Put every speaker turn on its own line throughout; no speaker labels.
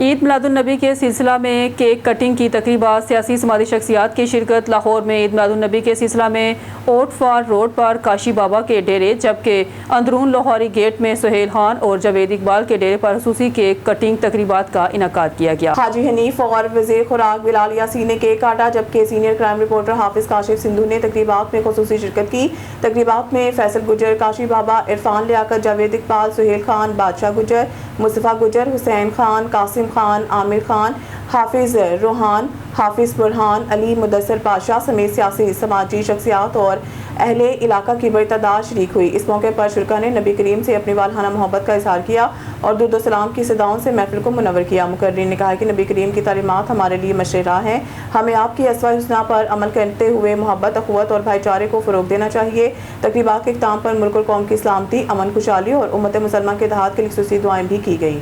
عید میلادالنبی کے سلسلہ میں کیک کٹنگ کی تقریبات، سیاسی سماجی شخصیات کی شرکت۔ لاہور میں عید میلادالنبی کے سلسلہ میں اوٹ فار روڈ پر کاشی بابا کے ڈیرے، جبکہ اندرون لاہوری گیٹ میں سہیل خان اور جاوید اقبال کے ڈیرے پر خصوصی کیک کٹنگ تقریبات کا انعقاد کیا گیا۔
حاجی حنیف اور وزیر خوراک بلال یاسین نے کیک کاٹا، جبکہ سینئر کرائم رپورٹر حافظ کاشف سندھو نے تقریبات میں خصوصی شرکت کی۔ تقریبات میں فیصل گجر، کاشی بابا، عرفان لیاقت، جاوید اقبال، سہیل خان، بادشاہ گجر، مصطفیٰ گجر، حسین خان، قاسم خان، عامر خان، حافظ روحان، حافظ برہان، علی مدثر پاشا سمیت سیاسی سماجی شخصیات اور اہل علاقہ کی بڑی تعداد شریک ہوئی۔ اس موقع پر شرکا نے نبی کریم سے اپنی والہانہ محبت کا اظہار کیا اور درود و سلام کی صداؤں سے محفل کو منور کیا۔ مقررین نے کہا کہ نبی کریم کی تعلیمات ہمارے لیے مشرع راہ ہیں، ہمیں آپ کی اسوہ حسنہ پر عمل کرتے ہوئے محبت، اخوت اور بھائی چارے کو فروغ دینا چاہیے۔ تقریبات کے اختتام پر ملک اور قوم کی سلامتی، امن، خوشحالی اور امت مسلمہ کے اتحاد کے لیے خصوصی دعائیں بھی کی گئیں۔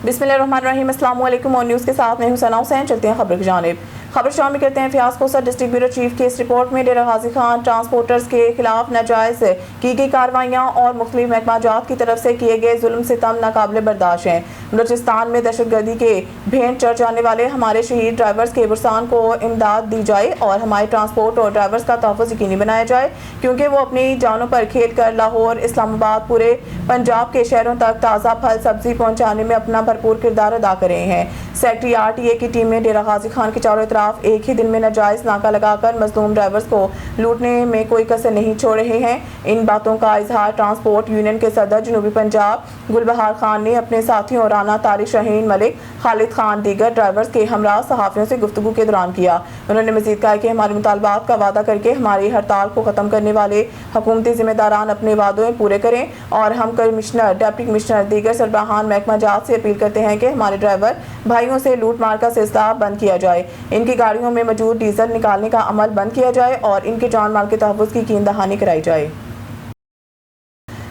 بسم اللہ الرحمن الرحیم، السلام علیکم اور نیوز کے ساتھ میں حسینہ حسین۔ چلتے ہیں خبر کی جانب۔ خبر شامل کرتے ہیں فیاض کوثر۔ ڈسٹرکٹ بیورو چیف کی اس رپورٹ میں ڈیرہ غازی خان ٹرانسپورٹرز کے خلاف ناجائز کی گئی کارروائیاں اور مختلف محکمہ جات کی طرف سے کیے گئے ظلم ستم ناقابل برداشت ہیں۔ بلوچستان میں دہشت گردی کے بھینٹ چڑھ جانے والے ہمارے شہید ڈرائیورز کے برسان کو امداد دی جائے اور ہمارے ٹرانسپورٹ اور ڈرائیورز کا تحفظ یقینی بنایا جائے، کیونکہ وہ اپنی جانوں پر کھیل کر لاہور، اسلام آباد، پورے پنجاب کے شہروں تک تازہ پھل سبزی پہنچانے میں اپنا بھرپور کردار ادا کر رہے ہیں۔ سیکٹری RTA کی ٹیم نے ڈیرہ غازی خان کے چاروں اطراف ایک ہی دن میں ناجائز ناکہ لگا کر مظلوم ڈرائیورز کو لوٹنے میں کوئی کسر نہیں چھوڑ رہے ہیں۔ ان باتوں کا اظہار ٹرانسپورٹ یونین کے صدر جنوبی پنجاب گل بہار خان نے اپنے ساتھیوں رانا طارق شاہین ملک، خالد خان دیگر ڈرائیورز کے ہمراہ صحافیوں سے گفتگو کے دوران کیا۔ انہوں نے مزید کہا کہ ہمارے مطالبات کا وعدہ کر کے ہماری ہڑتال کو ختم کرنے والے حکومتی ذمہ داران اپنے وعدے پورے کریں اور ہم کمشنر، ڈپٹی کمشنر، دیگر سربراہان محکمہ جات سے اپیل کرتے ہیں کہ ہمارے ڈرائیور بھائیوں سے لوٹ مار کا سلسلہ بند کیا جائے، ان کی گاڑیوں میں موجود ڈیزل نکالنے کا عمل بند کیا جائے اور ان کے جان مال کے تحفظ کی یقین دہانی کرائی جائے۔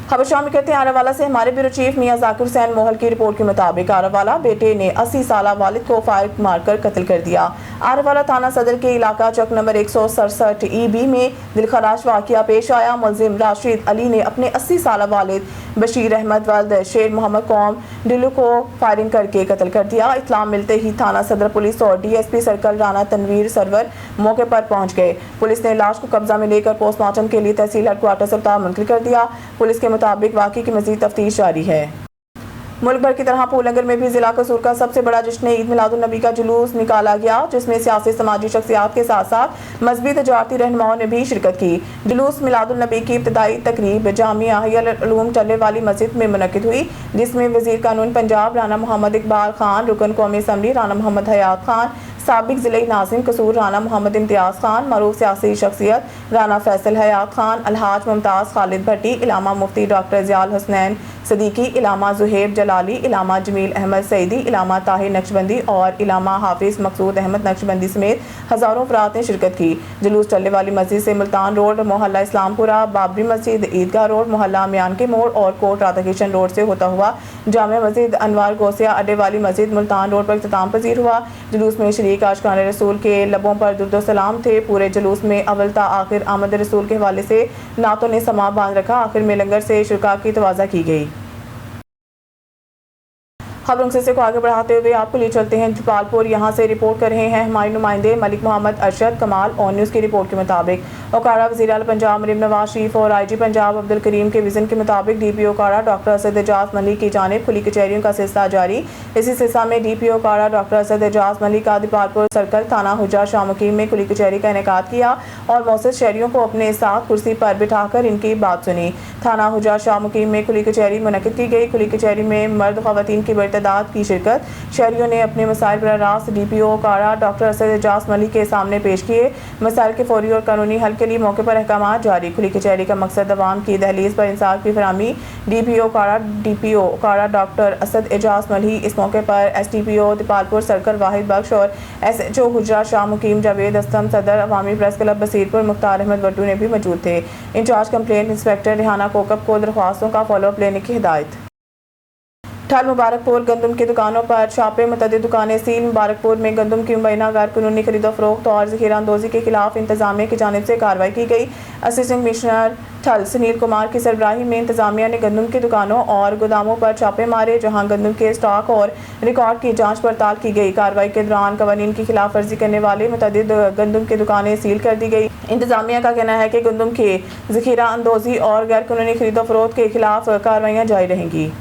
خبر شامل کرتے ہیں آراوالہ سے۔ ہمارے بیورو چیف میاں ذاکر حسین موہل کی رپورٹ کے مطابق آراوالہ بیٹے نے 80 سالہ والد کو فائر مار کر قتل کر دیا۔ آراوالہ تھانہ صدر کے علاقہ چک نمبر 167 EB میں دلخراش واقعہ پیش آیا۔ ملزم راشد علی نے اپنے 80 سالہ والد بشیر احمد ولد شیر محمد قوم ڈلو کو فائرنگ کر کے قتل کر دیا۔ اطلاع ملتے ہی تھانہ صدر پولیس اور DSP سرکل رانا تنویر سرور موقع پر پہنچ گئے۔ پولیس نے لاش کو قبضہ میں لے کر پوسٹ مارٹم کے لیے تحصیل ہیڈ کوارٹر اسپتال منتقل کر دیا۔ پولیس کے مطابق واقعے کی مزید تفتیش جاری ہے۔ ملک بھر کی طرح پولنگر میں بھی ضلع قصور کا سب سے بڑا جشن عید میلاد النبی کا جلوس نکالا گیا، جس میں سیاسی سماجی شخصیات کے ساتھ ساتھ مذہبی تجارتی رہنماؤں نے بھی شرکت کی۔ جلوس میلاد النبی کی ابتدائی تقریب جامعہ احیاء العلوم ٹلے والی مسجد میں منعقد ہوئی، جس میں وزیر قانون پنجاب رانا محمد اقبال خان، رکن قومی اسمبلی رانا محمد حیات خان، سابق ضلعی ناظم قصور رانا محمد امتیاز خان، معروف سیاسی شخصیت رانا فیصل حیات خان، الحاج ممتاز خالد بھٹی، علامہ مفتی ڈاکٹر ضیاء الحسنین صدیقی، علامہ زہیب جلالی، علامہ جمیل احمد سعیدی، علامہ طاہر نقشبندی اور علامہ حافظ مقصود احمد نقشبندی سمیت ہزاروں افراد نے شرکت کی۔ جلوس ٹلے والی مسجد سے ملتان روڈ، محلہ اسلام پورہ، بابری مسجد، عیدگاہ روڈ، محلہ میان کے موڑ اور کوٹ رادھا کرشن روڈ سے ہوتا ہوا جامع مسجد انوار گوسیہ اڈے والی مسجد ملتان روڈ پر اختتام پذیر ہوا۔ جلوس میں شریک عاشقان رسول کے لبوں پر درود و سلام تھے۔ پورے جلوس میں اول تا آخر آمد رسول کے حوالے سے نعتوں نے سماع باندھ رکھا۔ آخر میں لنگر سے شرکا کی توازہ کی گئی۔ خبروں سے آگے بڑھاتے ہوئے آپ کو لے چلتے ہیں جپال پور۔ یہاں سے رپورٹ کر رہے ہیں ہمارے نمائندے ملک محمد ارشد کمال۔ اور نیوز کی رپورٹ کے مطابق اوکارا وزیر اعلیٰ پنجاب مریم نواز شریف اور IG پنجاب عبدالکریم کے وژن کے مطابق DPO اوکارا ڈاکٹر اسد اعجاز ملک کی جانب کھلی کچہریوں کا سلسلہ جاری۔ اسی سلسلہ میں DPO اوکارا ڈاکٹر اسد اعجاز ملک کا جپال پور سرکل تھانہ حجہ شاہ مقیم میں کھلی کچہری کا انعقاد کیا اور معزز شہریوں کو اپنے ساتھ کرسی پر بٹھا کر ان کی بات سنی۔ تھانہ حجہ شاہ مقیم میں کھلی کچہری منعقد کی گئی۔ کھلی کچہری میں مرد خواتین کی بڑی تعداد کی شرکت۔ شہریوں نے اپنے مسائل براہ راست DPO اوکارا ڈاکٹر اسد اعجاز ملک کے سامنے پیش کیے۔ مسائل کے فوری اور قانونی حل کے لیے موقع پر احکامات جاری۔ کھلی کچہری کا مقصد عوام کی دہلیز پر انصاف کی فراہمی۔ DPO اوکارا ڈاکٹر اسد اعجاز ملک۔ اس موقع پر SDPO جپال پور سرکل واحد بخش اور SHO حجہ شاہ مقیم جاوید اسلم، صدر عوامی پریس کلب بصیر پور مختار احمد وٹو نے بھی موجود تھے۔ انچارج کمپلینٹ انسپکٹر ریحانہ کوکب کو درخواستوں کا فالو اپ لینے کی ہدایت۔ ठल मुबारकपुर गंदम की दुकानों पर छापे, मुतअद्दिद दुकानें सील। मुबारकपुर में गंदम की मुबैना गैर कानूनी खरीदो फरोख्त और ज़ख़ीरा अंदोज़ी के खिलाफ इंतज़ामिया की जानिब से कार्रवाई की गई। असिस्टेंट कमिश्नर ठल सुनील कुमार की सरबराही में इंतज़ामिया ने गंदम की दुकानों और गोदामों पर छापे मारे, जहाँ गंदम के स्टॉक और रिकॉर्ड की जाँच पड़ताल की गई। कार्रवाई के दौरान कवानीन की खिलाफ वर्जी करने वाले मुतअद्दिद गंदम की दुकानें सील कर दी गई। इंतज़ामिया का कहना है कि गंदम के ज़ख़ीरा अंदोज़ी और गैर कानूनी खरीदो फरोख्त के खिलाफ कार्रवाइयाँ जारी रहेंगी।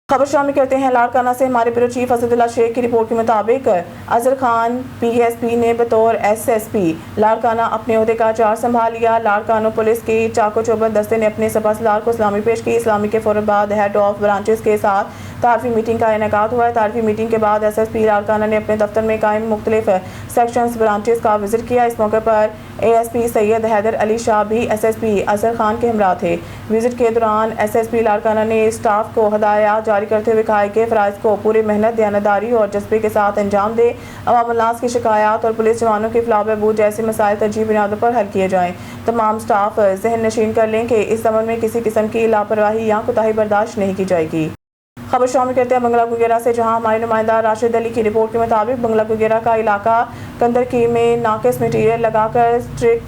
खबर शामिल करते हैं लाड़काना से। हमारे ब्यूरो चीफ असदुल्ला शेख की रिपोर्ट के मुताबिक अजहर खान पीएसपी ने बतौर एसएसपी लाड़काना अपने ओहदे का चार्ज संभाल लिया। लाड़काना पुलिस की चाको चौबंद दस्ते ने अपने सपा को सलामी पेश की। इस्लामी के फौरन बाद हेड ऑफ ब्रांचेस के साथ तारफी मीटिंग का इनेकाद हुआ है। तारफी मीटिंग के बाद एसएसपी लाड़काना ने अपने दफ्तर में कायम मुख्तलिफ सेक्शंस ब्रांचेस का विजिट किया। इस मौके पर एएसपी सैयद हैदर अली शाह भी एसएसपी अजहर खान के हमरा थे। विजिट के दौरान एसएसपी लाड़काना ने स्टाफ को हदायत जारी करते हुए कहा कि फ़राइज़ को पूरी मेहनत, दयानतदारी और जज्बे के साथ अंजाम दे। अवाम की शिकायत और पुलिस जवानों की फलाह बहबूद जैसे मसाइल तरजीह बुनियादों पर हल किए जाएँ। तमाम स्टाफ जहन नशीन कर लें कि इस अमल में किसी किस्म की लापरवाही या कोताही बर्दाश्त नहीं की जाएगी। खबर शामिल करते हैं बंगला गुगेरा से, जहां हमारे नुमाइंदा राशिद अली की रिपोर्ट के मुताबिक बंगला गुगेरा का इलाका कंदरकी में नाकिस मटीरियल लगाकर सड़क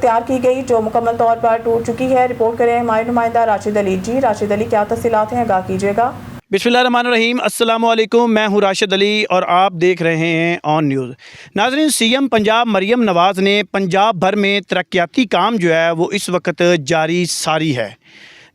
तैयार की गई जो मुकम्मल तौर पर टूट चुकी है। रिपोर्ट करें हमारे नुमाइंदा राशिद अली। जी राशिद अली, क्या तफसीलात हैं, आगाह कीजिएगा।
बिस्मिल्लाहिर्रहमानिर्रहीम, अस्सलाम वालेकुम। मैं हूँ राशिद अली और आप देख रहे हैं ऑन न्यूज़। नाज़रीन, सीएम पंजाब मरियम नवाज़ ने पंजाब भर में तरक्याती काम जो है वो इस वक्त जारी सारी है।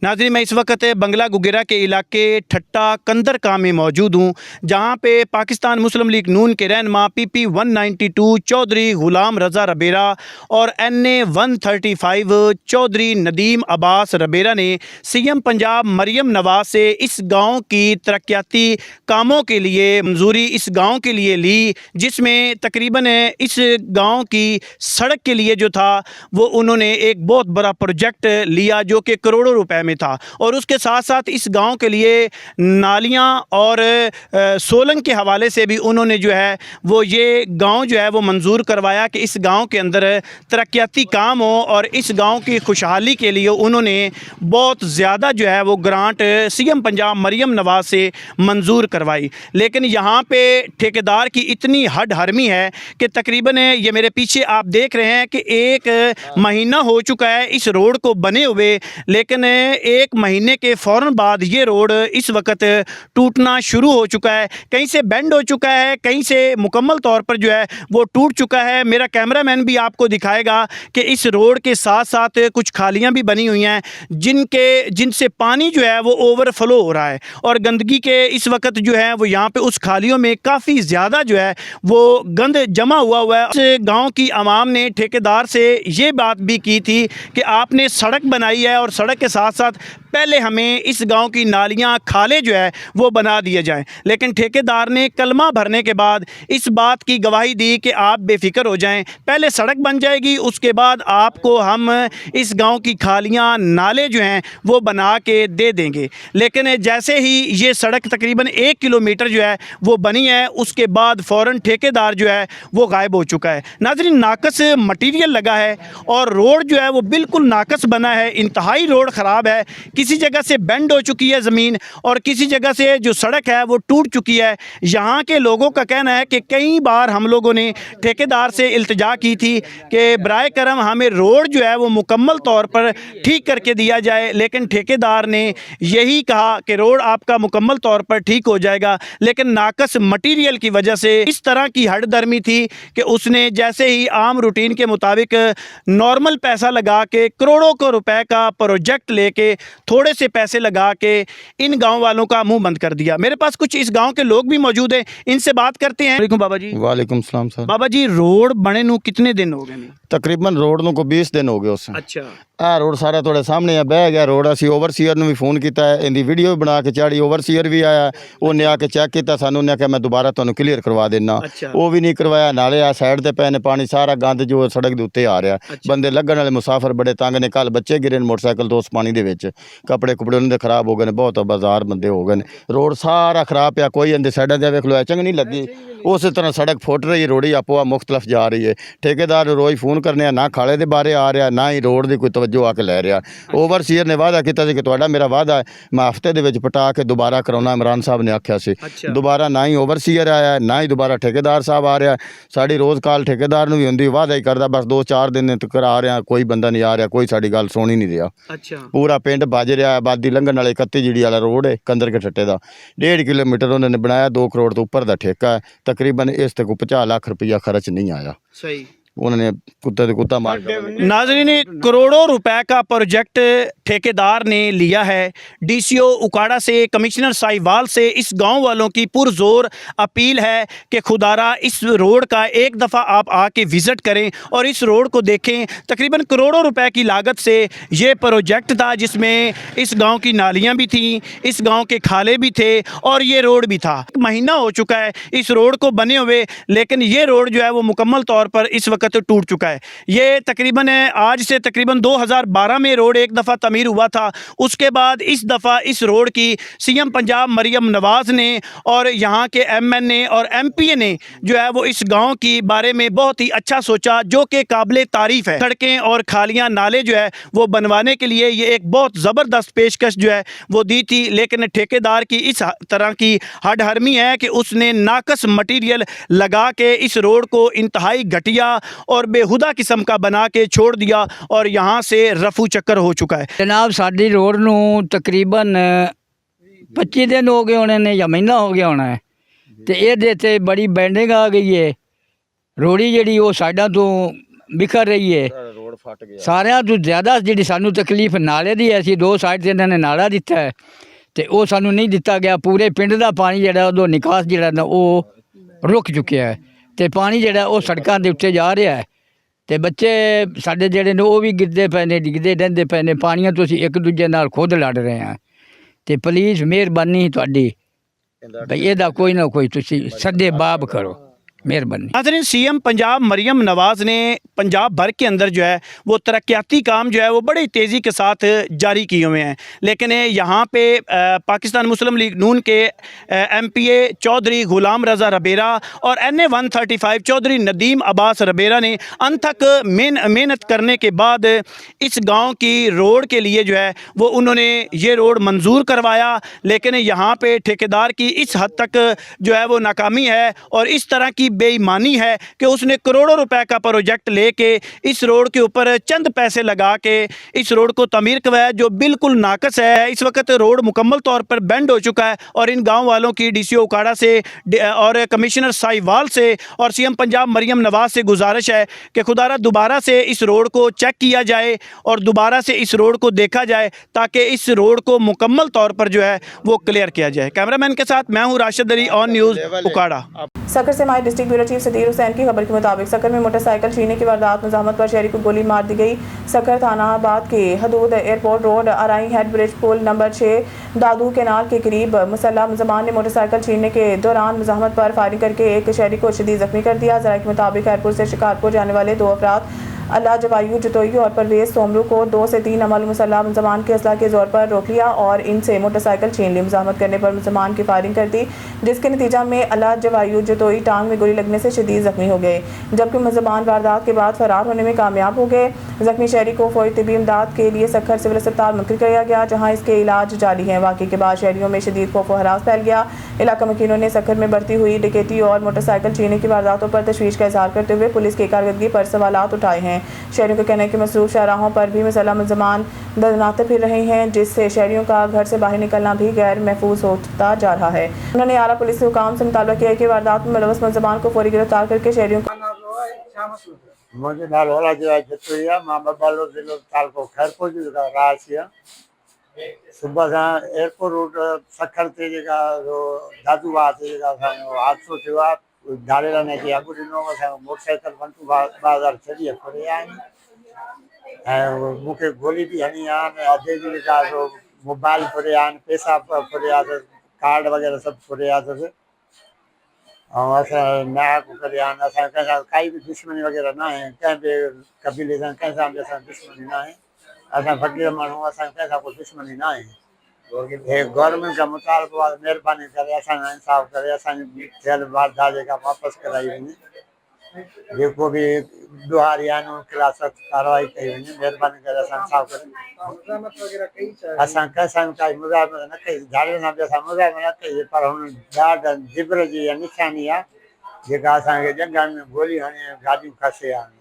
नाज़रीन, मैं इस वक्त बंगला गुगेरा के इलाके ठट्टा कंदरका में मौजूद हूँ, जहाँ पे पाकिस्तान मुस्लिम लीग नून के रहनुमा PP 192 चौधरी ग़ुलाम रज़ा रबेरा और NA 135 चौधरी नदीम अब्बास रबेरा ने सीएम पंजाब मरियम नवाज़ से इस गांव की तरक्याती कामों के लिए मंजूरी इस गांव के लिए ली, जिसमें तकरीबन इस गांव की सड़क के लिए जो था वो उन्होंने एक बहुत बड़ा प्रोजेक्ट लिया जो कि करोड़ों रुपए में था। और उसके साथ साथ इस गांव के लिए नालियां और सोलंग के हवाले से भी उन्होंने जो है वो ये गांव जो है वो मंजूर करवाया कि इस गांव के अंदर तरक्याती काम हो, और इस गांव की खुशहाली के लिए उन्होंने बहुत ज़्यादा जो है वो ग्रांट सीएम पंजाब मरियम नवाज़ से मंजूर करवाई। लेकिन यहाँ पे ठेकेदार की इतनी हडहरमी है कि तकरीबन ये मेरे पीछे आप देख रहे हैं कि 1 महीना हो चुका है इस रोड को बने हुए, लेकिन 1 महीने के फ़ौरन बाद ये रोड इस वक्त टूटना शुरू हो चुका है। कहीं से बेंड हो चुका है, कहीं से मुकम्मल तौर पर जो है वो टूट चुका है। मेरा कैमरामैन भी आपको दिखाएगा कि इस रोड के साथ साथ कुछ खालियां भी बनी हुई हैं जिनसे पानी जो है वो ओवरफ्लो हो रहा है, और गंदगी के इस वक्त जो है वो यहाँ पे उस खालियों में काफ़ी ज़्यादा जो है वो गंद जमा हुआ है। इस गाँव की आवाम ने ठेकेदार से ये बात भी की थी कि आपने सड़क बनाई है और सड़क के साथ साथ पहले हमें इस गांव की नालियां खाले जो है वो बना दिए जाएं। लेकिन ठेकेदार ने कलमा भरने के बाद इस बात की गवाही दी कि आप बेफिक्र हो जाएं, पहले सड़क बन जाएगी, उसके बाद आपको हम इस गांव की खालियां नाले जो हैं वो बना के दे देंगे। लेकिन जैसे ही ये सड़क तकरीबन 1 किलोमीटर जो है वो बनी है, उसके बाद फ़ौरन ठेकेदार जो है वो गायब हो चुका है। नाज़रीन, नाकस मटीरियल लगा है और रोड जो है वो बिल्कुल नाकस बना है, इंतहाई रोड ख़राब है। किसी जगह से बेंड हो चुकी है ज़मीन और किसी जगह से जो सड़क है वो टूट चुकी है। यहाँ के लोगों का कहना है कि कई बार हम लोगों ने ठेकेदार से इल्तिजा की थी कि बराए करम हमें रोड जो है वो मुकम्मल तौर पर ठीक करके दिया जाए, लेकिन ठेकेदार ने यही कहा कि रोड आपका मुकम्मल तौर पर ठीक हो जाएगा। लेकिन नाकस मटीरियल की वजह से इस तरह की हडदर्मी थी कि उसने जैसे ही आम रूटीन के मुताबिक नॉर्मल पैसा लगा के करोड़ों को रुपए का प्रोजेक्ट लेके थोड़े से पैसे लगा के इन गांव वालों का मुंह बंद कर दिया। मेरे पास कुछ इस गांव के लोग भी मौजूद हैं, इनसे बात करते हैं। वालेकुम बाबा जी।
वालेकुम सलाम सर।
बाबा जी, रोड बने नू कितने दिन हो गए?
तकरीबन रोड ਨੂੰ 20 ਦਿਨ ਹੋ ਗਏ ਉਸ।
अच्छा,
ਆ ਰੋਡ ਸਾਰਾ ਤੁਹਾਡੇ ਸਾਹਮਣੇ ਆ, ਬਹਿ ਗਿਆ ਰੋਡ। ਅਸੀਂ ਓਵਰਸੀਅਰ ਨੂੰ ਵੀ ਫੋਨ ਕੀਤਾ ਹੈ, ਇਹਦੀ ਵੀਡੀਓ ਵੀ ਬਣਾ ਕੇ ਚਾੜੀ। ਓਵਰਸੀਅਰ ਵੀ ਆਇਆ, ਉਹਨੇ ਆ ਕੇ ਚੈੱਕ ਕੀਤਾ, ਸਾਨੂੰ ਉਹਨੇ ਆਖਿਆ ਮੈਂ ਦੁਬਾਰਾ ਤੁਹਾਨੂੰ ਕਲੀਅਰ ਕਰਵਾ ਦੇਣਾ।
ਅੱਛਾ।
ਉਹ ਵੀ ਨਹੀਂ ਕਰਵਾਇਆ। ਨਾਲੇ ਆ ਸਾਈਡ ਤੇ ਪਏ ਨੇ ਪਾਣੀ, ਸਾਰਾ ਗੰਦ ਜੋ ਸੜਕ ਦੇ ਉੱਤੇ ਆ ਰਿਹਾ। ਬੰਦੇ ਲੱਗਣ ਵਾਲੇ ਮੁਸਾਫਰ ਬੜੇ ਤੰਗ ਨੇ। ਕੱਲ ਬੱਚੇ ਗਿਰੇ ਨੇ ਮੋਟਰਸਾਈਕਲ ਤੋਂ ਉਸ ਪਾਣੀ ਦੇ ਵਿੱਚ। ਵਿੱਚ ਕੱਪੜੇ ਕੁਪੜੇ ਉਹਨਾਂ ਦੇ ਖਰਾਬ ਹੋ ਗਏ ਨੇ, ਬਹੁਤ ਬਾਜ਼ਾਰ ਬੰਦੇ ਹੋ ਗਏ ਨੇ, ਰੋਡ ਸਾਰਾ ਖਰਾਬ ਪਿਆ, ਕੋਈ ਇਹਦੇ ਸਾਈਡਾਂ ਤੇ ਵੇਖ ਲੋ ਐਚੰਗ ਨਹੀਂ ਲੱਗੀ, ਉਸੇ ਤਰ੍ਹਾਂ ਸੜਕ ਫੁੱਟ ਰਹੀ, ਰੋੜੀ ਆਪੋ ਮੁਖਤਲਫ ਜਾ ਰਹੀ ਹੈ। ਠੇਕੇਦਾਰ ਨੂੰ ਰੋਜ਼ ਫੋਨ ਕਰਨੇ ਆ, ਨਾ ਖਾਲੇ ਦੇ ਬਾਰੇ ਆ ਰਿਹਾ, ਨਾ ਹੀ ਰੋਡ ਦੀ ਕੋਈ ਤਵੱਜੋ ਆ ਕੇ ਲੈ ਰਿਹਾ। ਓਵਰਸੀਅਰ ਨੇ ਵਾਅਦਾ ਕੀਤਾ ਸੀ ਕਿ ਤੁਹਾਡਾ ਮੇਰਾ ਵਾਅਦਾ ਹੈ, ਮੈਂ ਹਫ਼ਤੇ ਦੇ ਵਿੱਚ ਪਟਾ ਕੇ ਦੁਬਾਰਾ ਕਰਾਉਣਾ, ਇਮਰਾਨ ਸਾਹਿਬ ਨੇ ਆਖਿਆ ਸੀ। ਦੁਬਾਰਾ ਨਾ ਹੀ ਓਵਰਸੀਅਰ ਆਇਆ, ਨਾ ਹੀ ਦੁਬਾਰਾ ਠੇਕੇਦਾਰ ਸਾਹਿਬ ਆ ਰਿਹਾ। ਸਾਡੀ ਰੋਜ਼ ਕਾਲ ਠੇਕੇਦਾਰ ਨੂੰ ਵੀ ਹੁੰਦੀ, ਵਾਅਦਾ ਹੀ ਕਰਦਾ, ਬਸ 2-4 ਦਿਨ ਤੱਕ ਆ ਰਿਹਾ, ਕੋਈ ਬੰਦਾ ਨਹੀਂ ਆ ਰਿਹਾ, ਕੋਈ ਸਾਡੀ ਗੱਲ ਸੁਣ ਹੀ ਨਹੀਂ ਰਿਹਾ। ਪੂਰਾ ਪਿੰਡ ਵੱਜ ਰਿਹਾ। ਆਬਾਦੀ ਲੰਘਣ ਵਾਲੇ 31 ਜਿਹੜੀ ਵਾਲਾ ਰੋਡ ਹੈ ਕੰਦਰ ਕੇ ਠੱਟੇ ਦਾ 1.5 ਕਿਲੋਮੀਟਰ ਉਹਨਾਂ ਨੇ ਬਣਾਇਆ, 2 ਕਰੋੜ ਤੋਂ ਉੱਪਰ ਦਾ ਠੇਕਾ ਹੈ। ਤਕਰੀਬਨ ਇਸ ਤੇ ਕੋਈ 50 ਲੱਖ ਰੁਪਇਆ खर्च नहीं आया।
सही
उन्होंने कुत्ते से कुत्ता मार
नाज़रीन, करोड़ों रुपए का प्रोजेक्ट ठेकेदार ने लिया है। डीसीओ उकाड़ा से, कमिश्नर साहिवाल से इस गांव वालों की पुरजोर अपील है कि खुदारा इस रोड का एक दफ़ा आप आके विज़िट करें और इस रोड को देखें। तकरीबन करोड़ों रुपए की लागत से ये प्रोजेक्ट था, जिसमें इस गांव की नालियां भी थीं, इस गांव के खाले भी थे और ये रोड भी था। महीना हो चुका है इस रोड को बने हुए, लेकिन ये रोड जो है वो मुकम्मल तौर पर इस वक्त टूट चुका है। ये तकरीबन आज से तकरीबन 2012 में रोड एक दफ़ा तमीर हुआ था। उसके बाद इस दफ़ा इस रोड की सीएम पंजाब मरियम नवाज़ ने और यहाँ के एमएनए और एमपीए ने जो है वो इस गांव की बारे में बहुत ही अच्छा सोचा, जो कि काबिल तारीफ़ है। सड़कें और खालियाँ नाले जो है वो बनवाने के लिए ये एक बहुत ज़बरदस्त पेशकश जो है वो दी थी, लेकिन ठेकेदार की इस तरह की हडहरमी है कि उसने नाकस मटीरियल लगा के इस रोड को इंतहाई घटिया और बेहुदा किस्म का बना के छोड़ दिया और यहाँ से रफू चक्कर हो चुका है।
जनाब साडी रोड नू तकरीबन 25 दिन हो गए होने ने या महीना हो गया होना है, तो ये ते बड़ी बैंडिंग आ गई है। रोड़ी जिहड़ी वो साइडा तो बिखर रही है।
रोड फट गया।
सारिਆਂ ਤੋਂ ਜ਼ਿਆਦਾ ਜਿਹੜੀ ਸਾਨੂੰ ਤਕਲੀਫ ਨਾਲੇ ਦੀ ਐ ਸੀ, 2 ਸਾਈਡ ਤੇ ਇਹਨਾਂ ਨੇ ਨਾਲਾ ਦਿੱਤਾ ਹੈ ਤੇ ਉਹ ਸਾਨੂੰ ਨਹੀਂ ਦਿੱਤਾ ਗਿਆ। ਪੂਰੇ ਪਿੰਡ ਦਾ ਪਾਣੀ ਜਿਹੜਾ ਉਹਦਾ ਨਿਕਾਸ ਜਿਹੜਾ ਨਾ ਉਹ ਰੁਕ ਚੁੱਕਿਆ ਹੈ ਤੇ ਪਾਣੀ ਜਿਹੜਾ ਉਹ ਸੜਕਾਂ ਦੇ ਉੱਤੇ ਜਾ ਰਿਹਾ ਹੈ ਤੇ ਬੱਚੇ ਸਾਡੇ ਜਿਹੜੇ ਨੇ ਉਹ ਵੀ ਗਿਰਦੇ ਪਏ ਨੇ, ਡਿੱਗਦੇ ਰਹਿੰਦੇ ਪਏ ਨੇ ਪਾਣੀਆਂ ਤੋਂ। ਅਸੀਂ ਇੱਕ ਦੂਜੇ ਨਾਲ ਖੁਦ ਲੜ ਰਹੇ ਹਾਂ ਤੇ ਪਲੀਜ਼ ਮਿਹਰਬਾਨੀ ਤੁਹਾਡੀ ਭਈ ਇਹਦਾ ਕੋਈ ਨਾ ਕੋਈ ਤੁਸੀਂ ਸੱਦੇ ਬਾਬ ਕਰੋ, मेहरबानी।
नाज़रीन, सीएम पंजाब मरियम नवाज़ ने पंजाब भर के अंदर जो है वो तरक्याती काम जो है वो बड़ी तेज़ी के साथ जारी किए हुए हैं, लेकिन यहाँ पे पाकिस्तान मुस्लिम लीग नून के एमपीए चौधरी गुलाम रज़ा रबेरा और NA 135 चौधरी नदीम अब्बास रबेरा ने अनथक मेहनत करने के बाद इस गाँव की रोड के लिए जो है वो उन्होंने ये रोड मंजूर करवाया, लेकिन यहाँ पे ठेकेदार की इस हद तक जो है वो नाकामी है और इस तरह की बेईमानी है कि उसने करोड़ों रुपए का प्रोजेक्ट लेके इस रोड के ऊपर चंद पैसे लगा के इस रोड को तमीर करवाया, जो बिल्कुल नाकस है। इस वक्त रोड मुकम्मल तौर पर बेंड हो चुका है और इन गांव वालों की डीसीओ उकाड़ा से और कमिश्नर साहिवाल से और सीएम पंजाब मरियम नवाज़ से गुजारिश है कि खुदारा दोबारा से इस रोड को चेक किया जाए और दोबारा से इस रोड को देखा जाए, ताकि इस रोड को मुकम्मल तौर पर जो है वो क्लियर किया जाए। कैमरामैन के साथ मैं हूँ Rashid Ali, on news Okara.
Sucker से हमारे district bureau chief Sadyr Hussain की खबर के मुताबिक सकर में मोटरसाइकिल छीनने की वारदात मुज़ाहमत पर शहरी को गोली मार दी गई। सकर थाना आबाद के हदूद एयरपोर्ट रोड अराई हेड ब्रिज पुल नंबर 6 दादू केनाल के करीब मुसल्ला मुलजमान ने मोटरसाइकिल छीनने के दौरान मुज़ाहमत पर फायरिंग करके एक शहरी को शदीद जख्मी कर दिया। ज़राए के मुताबिक एयरपोर्ट से शिकारपुर जाने वाले 2 अफराद अल्लाह जवायू जतोई और परवेज़ सोमरू को 2 से 3 अमल मुसल्ला मुलजमान के असला के ज़ोर पर रोक लिया और इनसे मोटरसाइकिल छीन ली। मुज़ाहमत करने पर मुसलमान की फायरिंग कर दी, जिसके नतीजा में अल्लाह जवायू जतोई टांग में गोली लगने से शदीद जख्मी हो गए, जबकि मुसलमान वारदात के बाद फरार होने में कामयाब हो गए। जख्मी शहरी को फौरी तिबी इमदाद के लिए सखर सिविल अस्पताल मुंतकिल किया गया, जहाँ इसके इलाज जारी है। वाक़े के बाद शहरियों में शदीद खौफ व हरास फैल गया। इलाका मकीनों ने सखर में बढ़ती हुई डकैती और मोटरसाइकिल छीनने की वारदातों पर तशवीश का इजहार करते हुए पुलिस की कारकर्दगी पर सवालात उठाए हैं। शहरियों का कहना है कि मसरूफ शाहराहों पर भी मुसल्लम मुलजमान दरनाते फिर रहे हैं, जिससे शहरियों का घर से बाहर निकलना भी गैर महफूज होता जा रहा है। उन्होंने आला पुलिस हुकाम से मुतालबा किया कि वारदात में मुलव्वस मुलजमान को फौरी गिरफ्तार करके शहरियों को
मुझे नाल होला जो है जतोया मामा बालो जिलो ताल को खैरपुर जो रासिया सुबह से एयरपोर्ट रोड सखर ते जगह जो दादू बात जगह सा हादसो थियो धारेला ने के आगु दिनो सा मोटरसाइकिल पंतु बाजार चली पड़े आन मुके गोली भी हनी आन अधे जी का जो मोबाइल पड़े आन पैसा पड़े आ कार्ड वगैरह सब पड़े आ तो और ऐसा ना को करे आन ऐसा कैसा काई भी दुश्मनी वगैरह ना है कहीं पे कबीले से कैसा हम जैसा दुश्मनी ना है। असां फकीर माण्हू असां कंहिंसां कोई दुश्मनी न आहे हे गवर्नमेंट का मुतालबो आहे महिरबानी करे असांजो इंसाफ़ करे असांजी थियल वारदा जेका वापसि कराई वञे जेको बि ॾुहारी आहिनि उन खिलाफ़ सख़्तु कार्रवाई कई वञे महिरबानी करे असां इंसाफ़ करे असां कंहिंसां बि काई मुज़ाहिमत न कई झाड़ियुनि सां बि असां मुज़ाहिमत न कई पर हुन ॾाढ जिबर जी इहा निशानी आहे जेका असांखे जंगल में गोली हणी गाॾियूं खसे आहिनि।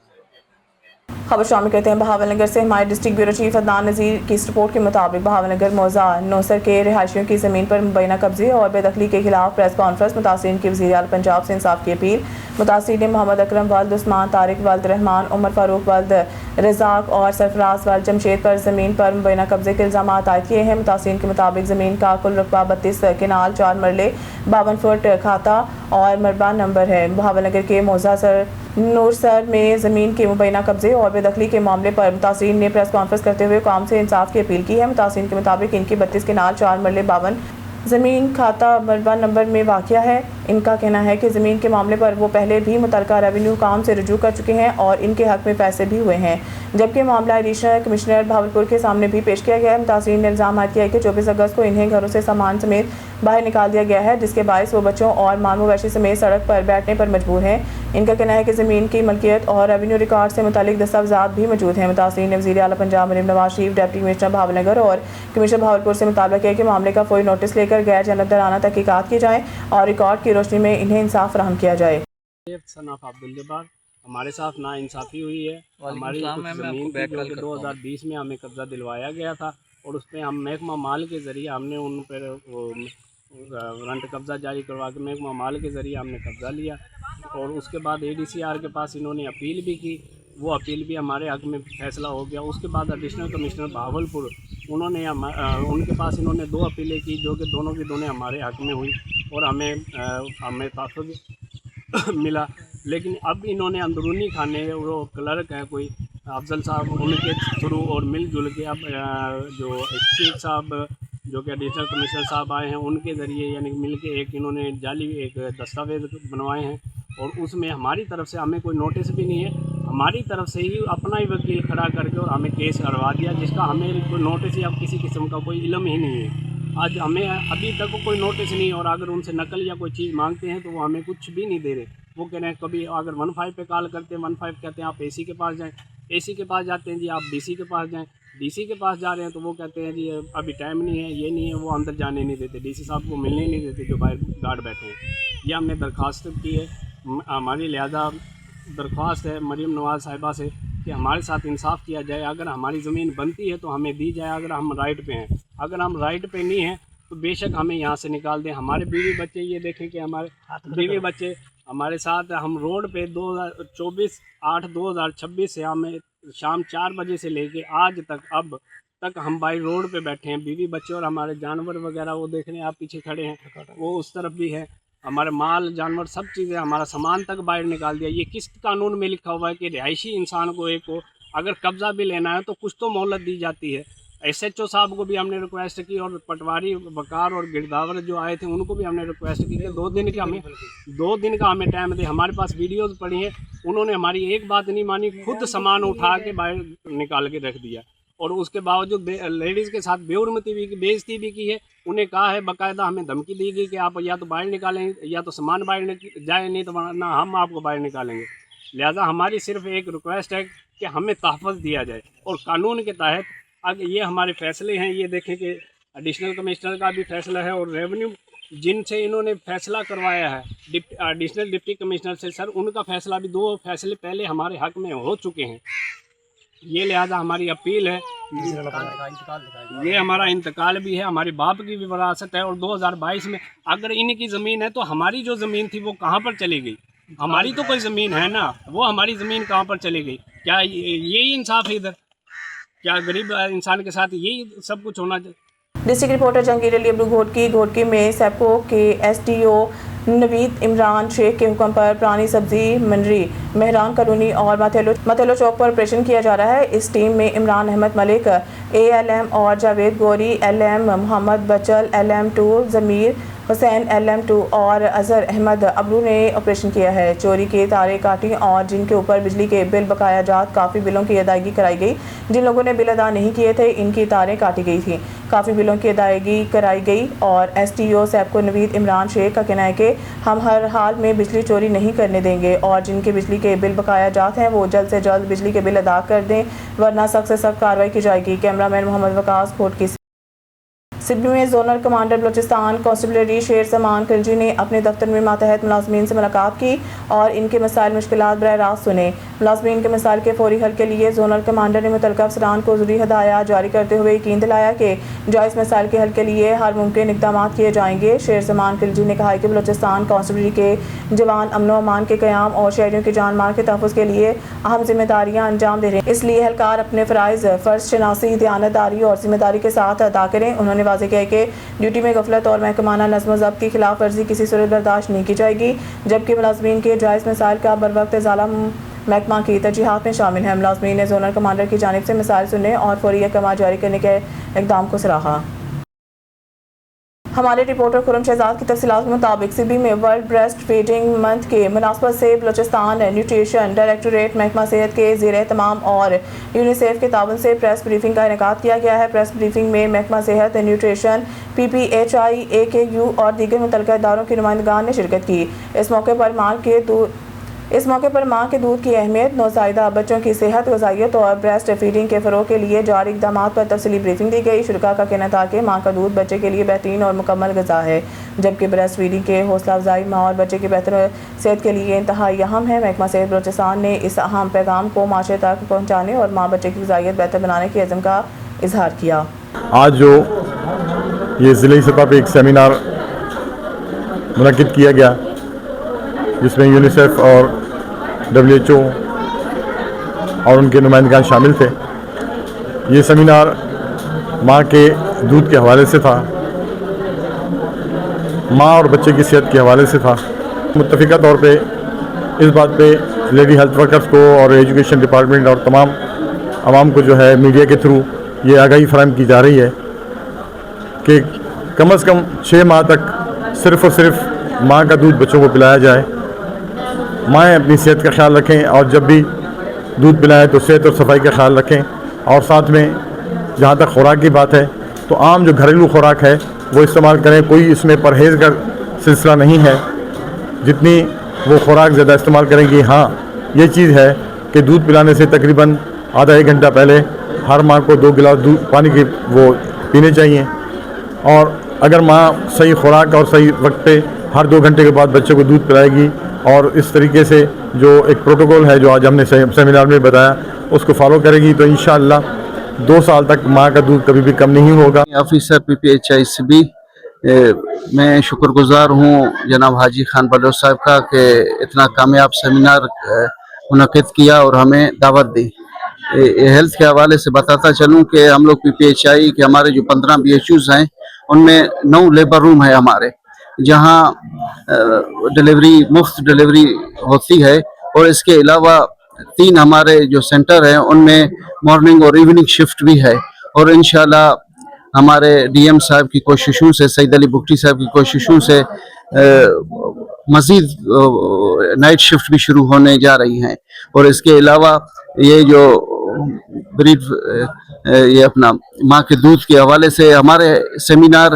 खबर शामिल करते हैं बहावलनगर से। हमारे डिस्ट्रिक्ट ब्यूरो चीफ अदनान नज़ीर की इस रिपोर्ट के मुताबिक बहावलनगर मौजा नौसर के रिहायशियों की ज़मीन पर मुबैना कब्जे और बेदखली के खिलाफ प्रेस कॉन्फ्रेंस। मुतासिरीन की वज़ीर आला पंजाब से इंसाफ की अपील। मुतासिरीन ने मोहम्मद अकरम वल्द उस्मान, तारिक वल्द रहमान, उमर फारूक वल्द रज़ाक और सरफराज वल्द जमशेद पर ज़मीन पर मुबैना कब्जे के इल्ज़ाम आयद किए हैं। मुतासिरीन के मुताबिक ज़मीन का कुल रकबा 32 किनाल 4 मरले 52 फुट खाता और मरबा नंबर है। बहावलनगर के मौजा नूरसर में ज़मीन के मुबैना कब्जे और बेदखली के मामले पर मुतासिरीन ने प्रेस कॉन्फ्रेंस करते हुए कौम से इंसाफ की अपील की है। मुतासिरीन के मुताबिक इनकी 32 किनाल 4 मरले 52 ज़मीन खाता मरबा नंबर में वाक़या है। इनका कहना है कि ज़मीन के मामले पर वो पहले भी मुतलका रेवेन्यू काम से रुजू कर चुके हैं और इनके हक़ में फैसले भी हुए हैं, जबकि मामला एडिशनल कमिश्नर भावलपुर के सामने भी पेश किया गया है। मुतासिरीन ने इल्ज़ाम किया है कि 24 अगस्त को इन्हें घरों से सामान समेत बाहर निकाल दिया गया है, जिसके बायस वो बच्चों और माल मवेशी समेत सड़क पर बैठने पर मजबूर हैं। इनका कहना है कि ज़मीन की मलकियत और रेवेन्यू रिकॉर्ड से मुतालिक दस्तावेज़ात भी मौजूद हैं। मुतासिरीन ने वज़ीर आला पंजाब मरीम नवाज शरीफ, डिप्टी कमिश्नर भावलनगर और कमिश्नर भावलपुर से मुतालबा किया कि मामले का फौरी नोटिस लेकर गैर जानबदाराना तहकीकात की जाए और रिकॉर्ड की रोशनी में इन्हें इंसाफ फराहम किया जाए।
सनाफ अब्दुल जब्बार, हमारे साथ नाइंसाफ़ी हुई है। हमारी कुछ ज़मीन थी जो कि 2020 में हमें कब्ज़ा दिलवाया गया था और उस पर हम महकमा माल के ज़रिए हमने उन पर रंट कब्ज़ा जारी करवा के महकमा माल के ज़रिए हमने कब्ज़ा लिया और उसके बाद ADCR के पास इन्होंने अपील भी की। वो अपील भी हमारे हक़ में फ़ैसला हो गया। उसके बाद एडिशनल कमिश्नर भावलपुर उन्होंने उनके पास इन्होंने 2 अपीलें की जो कि दोनों की दोनों हमारे हक़ में हुई और हमें तहफ़्फ़ुज़ मिला। लेकिन अब इन्होंने अंदरूनी खाने वो क्लर्क है कोई अफजल साहब, उनके थ्रू और मिलजुल के अब जो चीफ साहब जो कि एडिशनल कमिश्नर साहब आए हैं उनके ज़रिए यानी मिल के एक इन्होंने जाली एक दस्तावेज़ बनवाए हैं और उसमें हमारी तरफ से हमें कोई नोटिस भी नहीं है। हमारी तरफ से ही अपना ही वकील खड़ा करके और हमें केस करवा दिया, जिसका हमें कोई नोटिस या किसी किस्म का कोई इल्म ही नहीं है। आज हमें अभी तक कोई नोटिस नहीं, और अगर उनसे नकल या कोई चीज़ मांगते हैं तो वो हमें कुछ भी नहीं दे रहे। वो कह रहे हैं कभी अगर 15 पे कॉल करते हैं 15 कहते हैं आप AC के पास जाएं, AC के पास जाते हैं जी आप DC के पास जाएं, DC के पास जा रहे हैं तो वो कहते हैं जी अभी टाइम नहीं है, ये नहीं है, वो अंदर जाने नहीं देते, DC साहब को मिलने नहीं देते जो बाहर गार्ड बैठे हैं। ये हमने दरख्वास्त की है। हमारी लिहाजा दरख्वास्त है मरीम नवाज़ साहिबा से कि हमारे साथ इंसाफ किया जाए। अगर हमारी ज़मीन बनती है तो हमें दी जाए, अगर हम राइट पे हैं। अगर हम राइट पे नहीं हैं तो बेशक हमें यहाँ से निकाल दें। हमारे बीवी बच्चे ये देखें कि हमारे बीवी बच्चे हमारे साथ, हम रोड पे 24/8/2026 से हमें शाम 4 बजे से लेके आज तक अब तक हम बाई रोड पे बैठे हैं। बीवी बच्चे और हमारे जानवर वगैरह वो देख रहे हैं, आप पीछे खड़े हैं, वो उस तरफ भी है। हमारे माल जानवर सब चीज़ें, हमारा सामान तक बाहर निकाल दिया। ये किस कानून में लिखा हुआ है कि रिहायशी इंसान को एक को अगर कब्ज़ा भी लेना है तो कुछ तो मोहलत दी जाती है। SHO साहब को भी हमने रिक्वेस्ट की और पटवारी वकार और गिरदावर जो आए थे उनको भी हमने रिक्वेस्ट की कि 2 दिन का हमें टाइम दे। हमारे पास वीडियोज़ पड़ी हैं, उन्होंने हमारी एक बात नहीं मानी, खुद सामान उठा के बाहर निकाल के रख दिया और उसके बावजूद लेडीज़ के साथ बेहुरमती भी की, बेइज्जती भी की है। उन्हें कहा है बाकायदा, हमें धमकी दी गई कि आप या तो बाहर निकालें या तो सामान बाहर जाए, नहीं तो वरना हम आपको बाहर निकालेंगे। लिहाजा हमारी सिर्फ एक रिक्वेस्ट है कि हमें तहफ़्फ़ुज़ दिया जाए और कानून के तहत अगर ये हमारे फैसले हैं। ये देखें कि एडिशनल कमिश्नर का भी फैसला है और रेवेन्यू जिनसे इन्होंने फैसला करवाया है एडिशनल डिप्टी कमिश्नर से, सर उनका फैसला भी 2 फैसले पहले हमारे हक़ में हो चुके हैं। ये लिहाजा हमारी अपील है, ये हमारा इंतकाल भी है, हमारे बाप की भी विरासत है और 2022 में अगर इनकी ज़मीन है तो हमारी जो ज़मीन थी वो कहाँ पर चली गई? हमारी तो कोई ज़मीन है ना, वो हमारी ज़मीन कहाँ पर चली गई? क्या यही इंसाफ है इधर? क्या गरीब इंसान के साथ यही सब कुछ होना चाहिए?
District reporter Jahangir Ali Abdu Ghotki में सेप्को के SDO नवीद इमरान शेख के हुक्म पर पुरानी सब्जी मंडी, मेहरान कॉलोनी और मथेलो चौक पर ऑपरेशन किया जा रहा है। इस टीम में इमरान अहमद मलिक ALM और जावेद गौरी LM, मोहम्मद बचल LM2, ज़मीर حسین LM2 اور اظہر احمد ابرو نے آپریشن کیا ہے. چوری کے تاریں کاٹی اور جن کے اوپر بجلی کے بل بقایا جات کافی بلوں کی ادائیگی کرائی گئی. جن لوگوں نے بل ادا نہیں کیے تھے ان کی تاریں کاٹی گئی تھیں. کافی بلوں کی ادائیگی کرائی گئی اور STO سیبکو نوید عمران شیخ کا کہنا ہے کہ ہم ہر حال میں بجلی چوری نہیں کرنے دیں گے اور جن کے بجلی کے بل بقایا جات ہیں وہ جلد سے جلد بجلی کے بل ادا کر دیں ورنہ سخت سے سخت کارروائی کی جائے گی. کیمرہ مین محمد وقاص کھوٹ کی. سڈنی میں زونل کمانڈر بلوچستان کانسٹیبل شیر سمان خلجی نے اپنے دفتر میں ماتحت ملازمین سے ملاقات کی اور ان کے مسائل مشکلات براہ راست سنے. ملازمین کے مسائل کے فوری حل کے لیے زونل کمانڈر نے متعلقہ افسران کو ضروری ہدایات جاری کرتے ہوئے یقین دلایا کہ جائز مسائل کے حل کے لیے ہر ممکن اقدامات کیے جائیں گے. شیر سمان خلجی نے کہا کہ بلوچستان کانسٹیبل کے جوان امن و امان کے قیام اور شہریوں کی جان مال کے تحفظ کے لیے اہم ذمہ داریاں انجام دے رہے ہیں. اس لیے اہلکار اپنے فرائض فرض شناسی دیانتداری اور ذمہ داری کے ساتھ ادا کریں. انہوں نے واضح کیا کہ ڈیوٹی میں غفلت اور محکمانہ نظم و ضبط کی خلاف ورزی کسی صورت برداشت نہیں کی جائے گی جبکہ ملازمین کے جائز مسائل کا بروقت ازالہ محکمہ کی ترجیحات میں شامل ہے. ملازمین نے زونل کمانڈر کی جانب سے مسائل سننے اور فوری احکامات جاری کرنے کے اقدام کو سراہا. ہمارے رپورٹر خرم شہزاد کی تفصیلات کے مطابق سبی میں ورلڈ بریسٹ فیڈنگ منتھ کے مناسبت سے بلوچستان نیوٹریشن ڈائریکٹوریٹ محکمہ صحت کے زیر اہتمام اور یونیسیف کے تعاون سے پریس بریفنگ کا انعقاد کیا گیا ہے. پریس بریفنگ میں محکمہ صحت نیوٹریشن PPHI AKU اور دیگر متعلقہ اداروں کی نمائندگان نے شرکت کی. اس موقع پر ماں کے دودھ کی اہمیت، نوزائیدہ بچوں کی صحت، غذائیت اور بریسٹ فیڈنگ کے فروغ کے لیے جاری اقدامات پر تفصیلی بریفنگ دی گئی. شرکاء کا کہنا تھا کہ ماں کا دودھ بچے کے لیے بہترین اور مکمل غذا ہے جبکہ بریسٹ فیڈنگ کے حوصلہ افزائی ماں اور بچے کی بہتر صحت کے لیے انتہائی اہم ہے. محکمہ صحت بلوچستان نے اس اہم پیغام کو معاشرے تک پہنچانے اور ماں بچے کی غذائیت بہتر بنانے کے عزم کا اظہار کیا.
آج جو یہ ضلعی سطح پہ ایک سیمینار منعقد کیا گیا جس میں یونیسیف اور WHO اور ان کے نمائندگان شامل تھے. یہ سیمینار ماں کے دودھ کے حوالے سے تھا، ماں اور بچے کی صحت کے حوالے سے تھا. متفقہ طور پہ اس بات پہ لیڈی ہیلتھ ورکرز کو اور ایجوکیشن ڈپارٹمنٹ اور تمام عوام کو جو ہے میڈیا کے تھرو یہ آگاہی فراہم کی جا رہی ہے کہ کم از کم 6 ماہ تک صرف اور صرف ماں کا دودھ بچوں کو پلایا جائے. مائیں اپنی صحت کا خیال رکھیں اور جب بھی دودھ پلائیں تو صحت اور صفائی کا خیال رکھیں. اور ساتھ میں جہاں تک خوراک کی بات ہے تو عام جو گھریلو خوراک ہے وہ استعمال کریں. کوئی اس میں پرہیز کا سلسلہ نہیں ہے. جتنی وہ خوراک زیادہ استعمال کریں گی. ہاں یہ چیز ہے کہ دودھ پلانے سے تقریباً آدھا 1 گھنٹہ پہلے ہر ماں کو 2 گلاس دودھ پانی کے وہ پینے چاہیے. اور اگر ماں صحیح خوراک اور صحیح وقت پہ ہر 2 گھنٹے کے بعد بچے کو دودھ پلائے گی اور اس طریقے سے جو ایک پروٹوکول ہے جو آج ہم نے سیمینار میں بتایا اس کو فالو کرے گی تو انشاءاللہ 2 سال تک ماں کا دودھ کبھی بھی کم نہیں ہوگا.
آفیسر PPHI SB میں شکر گزار ہوں جناب حاجی خان بلوچ صاحب کا کہ اتنا کامیاب سیمینار منعقد کیا اور ہمیں دعوت دی. ہیلتھ کے حوالے سے بتاتا چلوں کہ ہم لوگ PPHI کے ہمارے جو 15 BHUs ہیں ان میں 9 لیبر روم ہے ہمارے جہاں مفت ڈلیوری ہوتی ہے. اور اس کے علاوہ 3 ہمارے جو سینٹر ہیں ان میں مارننگ اور ایوننگ شفٹ بھی ہے. اور انشاءاللہ ہمارے DM صاحب کی کوششوں سے، سید علی بگٹی صاحب کی کوششوں سے مزید نائٹ شفٹ بھی شروع ہونے جا رہی ہیں. اور اس کے علاوہ یہ جو یہ اپنا ماں کے دودھ کے حوالے سے ہمارے سیمینار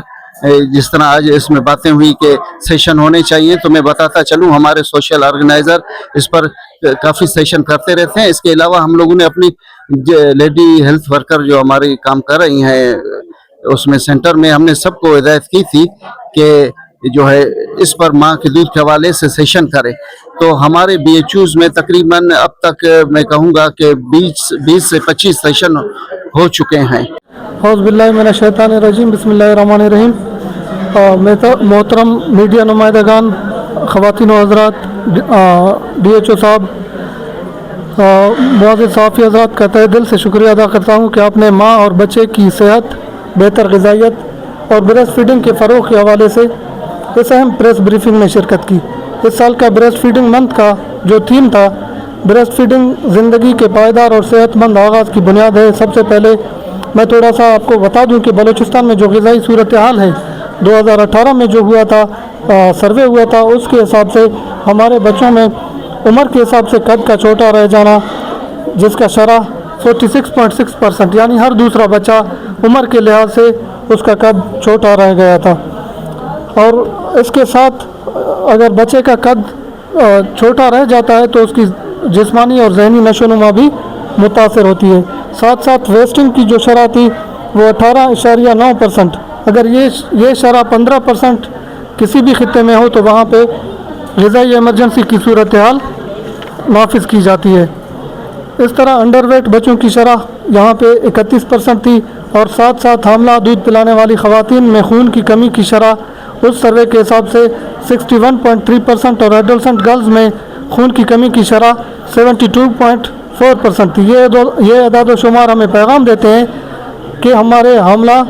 جس طرح آج اس میں باتیں ہوئی کہ سیشن ہونے چاہیے تو میں بتاتا چلوں ہمارے سوشل آرگنائزر اس پر کافی سیشن کرتے رہتے ہیں. اس کے علاوہ ہم لوگوں نے اپنی لیڈی ہیلتھ ورکر جو ہماری کام کر رہی ہیں اس میں سینٹر میں ہم نے سب کو ہدایت کی تھی کہ جو ہے اس پر ماں کے دودھ کے حوالے سے سیشن کرے. تو ہمارے BHUs میں تقریباً اب تک میں کہوں گا کہ 20 سے 25 سیشن ہو چکے ہیں.
اعوذ باللہ من الشیطان الرجیم، بسم اللہ الرحمن الرحیم. محترم میڈیا نمائندگان، خواتین و حضرات، DHO صاحب، معزز صحافی حضرات کا تہ دل سے شکریہ ادا کرتا ہوں کہ آپ نے ماں اور بچے کی صحت، بہتر غذائیت اور بریسٹ فیڈنگ کے فروغ کے حوالے سے اس اہم پریس بریفنگ میں شرکت کی. اس سال کا بریسٹ فیڈنگ منتھ کا جو تھیم تھا بریسٹ فیڈنگ زندگی کے پائیدار اور صحت مند آغاز کی بنیاد ہے. سب سے پہلے میں تھوڑا سا آپ کو بتا دوں کہ بلوچستان میں جو غذائی صورتحال ہے 2018 में जो हुआ था सर्वे हुआ था, उसके हिसाब से हमारे बच्चों में उम्र के हिसाब से कद का छोटा रह जाना, जिसका शरह 46.6%, यानी हर दूसरा बच्चा उम्र के लिहाज से उसका कद छोटा रह गया था। और इसके साथ अगर बच्चे का कद छोटा रह जाता है तो उसकी जिस्मानी और ज़हनी नशोनुमा भी मुतासर होती है। साथ साथ वेस्टिंग की जो शरह थी वो 18.9%, अगर ये शरह 15% किसी भी खित्ते में हो तो वहाँ पे ग़िज़ाई एमरजेंसी की सूरत हाल नाफिज की जाती है। इस तरह अंडरवेट बच्चों की शरह यहाँ पे 31% थी, और साथ साथ हामला दूध पिलाने वाली ख़वातीन में खून की कमी की शरह उस सर्वे के हिसाब से 61.3% और एडोलसेंट गर्ल्स में खून की कमी की शरह 72.4% थी। ये अदाद शुमार हमें पैगाम देते हैं कि हमारे हामला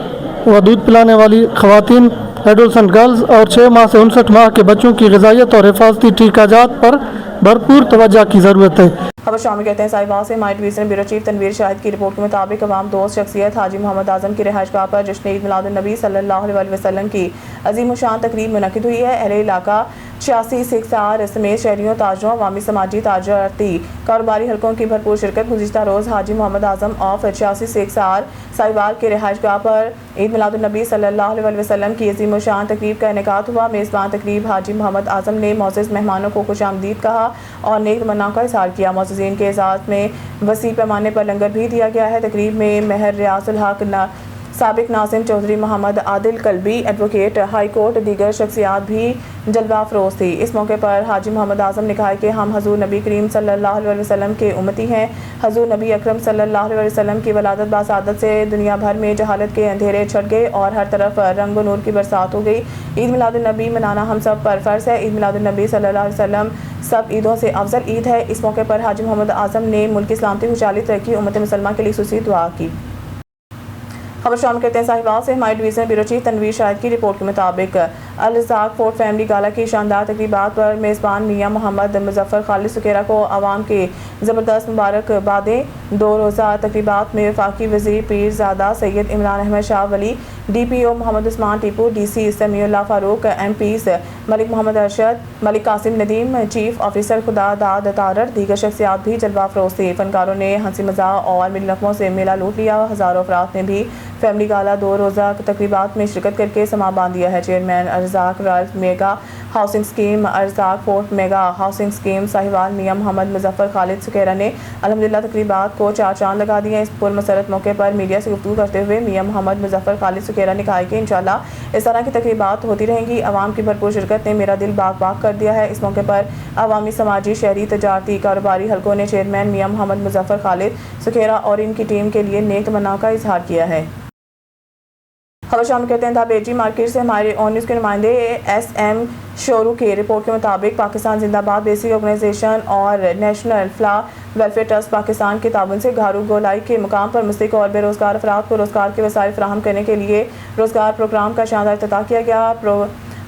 व दूध पिलाने वाली ख़वातीन, एडोलसेंट गर्ल्स और 6 माह से 59 माह के बच्चों की ग़िज़ाइयत और हिफाजती टीकाजात पर भरपूर तवज्जो की ज़रूरत है।
खबर शामिल कहते हैं साहिवाल से हमारे division bureau chief Tanveer Shahid की रिपोर्ट के मुताबिक अवाम दोस्त शख्सियत हाजी मोहम्मद आज़म की रिहाइशगाह पर जश्न ईद मिलादुन्नबी सल्लल्लाहु अलैहि वसल्लम की अजीम शान तकरीब मुनक़िद हुई है। अहले इलाका 86 सिखसार समेत शहरियों, ताजरों, अवामी समाजी, ताजरती, कारोबारी हलकों की भरपूर शिरकत। गुज़िश्ता रोज़ हाजी मोहम्मद आज़म ऑफ 86 सिखसार साहिवाल के रिहाइशगाह पर ईद मिलादुन्नबी सल्लल्लाहु अलैहि वसल्लम की अजीम शान तकरीब का इनेकात हुआ। मेज़बान तकरीब हाजी मोहम्मद आज़म ने मोअज़्ज़ज़ मेहमानों को खुशामदीद कहा और नेक तमन्नाओं का इज़हार किया। मोअज़्ज़ज़ीन के इजाज़त में वसी पैमाने पर लंगर भी दिया गया है। तकरीब में महर रियासुल हक साबिक नाज़िम Chaudhry, Mohammad Adil Kalbi, advocate high court, दीगर शख्सियात भी जलवा अफरोज़ थी। इस मौके पर हाजी मोहम्मद आज़म ने कहा कि हम हज़ूर नबी करीम सल्लल्लाहु अलैहि वसल्लम के उम्मती हैं। हज़ूर नबी अकरम सल्लल्लाहु अलैहि वसल्लम की वलादत बासादत से दुनिया भर में जहालत के अंधेरे छट गए और हर तरफ रंग व नूर की बरसात हो गई। ईद मिलादुन्नबी मनाना हम सब पर फ़र्ज़ है। ईद मिलादुन्नबी सल्लल्लाहु अलैहि वसल्लम सब ईदों से अफजल ईद है। इस मौके पर हाजी मोहम्मद आज़म ने मुल्क की सलामती, खुशहाली, तरक्की, उम्मत मुसलमान के लिए खुसूसी दुआ की। खबर शामिल करते हैं साहिवाल से हमारे division bureau chief Tanveer Shahid की रिपोर्ट के मुताबिक Al Razzaq fort family gala की शानदार तकरीबात पर मेज़बान मियाँ मोहम्मद मुज़फ़्फ़र खालिद सुकेरा को आवाम के ज़बरदस्त मुबारकबादें। 2 रोज़ा तकरीबात में वफाकी वज़ीर Pirzada Syed Imran Ahmed Shah Wali, DPO Muhammad Usman Tipu, DC Samiullah Farooq, MPs Malik Muhammad Arshad, Malik Qasim Nadeem, chief officer Khuda Dad Tarar, दीगर शख्सियात भी जलवा अफरोज़ थे। फ़नकारों ने हंसी मज़ाक और मिलनफ़ों से मेला लूट लिया। हज़ारों अफराद ने भी फैमिली गाला 2 रोज़ा तकरीबात में शिरकत करके समा बांध दिया है। Chairman Arzaq royal mega housing scheme, Arzaq fort mega housing scheme Sahiwal Mian Mohammad Muzaffar Khalid सुकेरा ने अल्हम्दुलिल्लाह तकरीबात को 4 चांद लगा दिए। इस पुरमसरत मौके पर मीडिया से गुफ्तगू करते हुए मियाँ मोहम्मद मुज़फ़्फ़र खालिद सुकेरा ने कहा कि इंशाअल्लाह इस तरह की तकरीबात होती रहेंगी। आवाम की भरपूर शिरकत ने मेरा दिल बाग बाग कर दिया है। इस मौके पर अवामी, समाजी, शहरी, तजारती, कारोबारी हलकों ने चेयरमैन मियाँ मोहम्मद मुज़फ़्फ़र खालिद सुकेरा और इनकी टीम के लिए नेक तमन्नाओं का इजहार किया है। खबर शामिल करते हैं धाबेजी मार्केट से हमारे ऑन न्यूज़ के नुमाइंदे SM शोरू की रिपोर्ट के मुताबिक पाकिस्तान जिंदाबाद बेसिक ऑर्गेनाइजेशन और नेशनल फ्ला वेलफेयर ट्रस्ट पाकिस्तान के ताबन से घारू गोलाई के मुकाम पर मुस्तहिक और बेरोज़गार अफराद को रोज़गार के वसाइल फराहम करने के लिए रोज़गार प्रोग्राम का शानदार इफ्तिताह किया गया।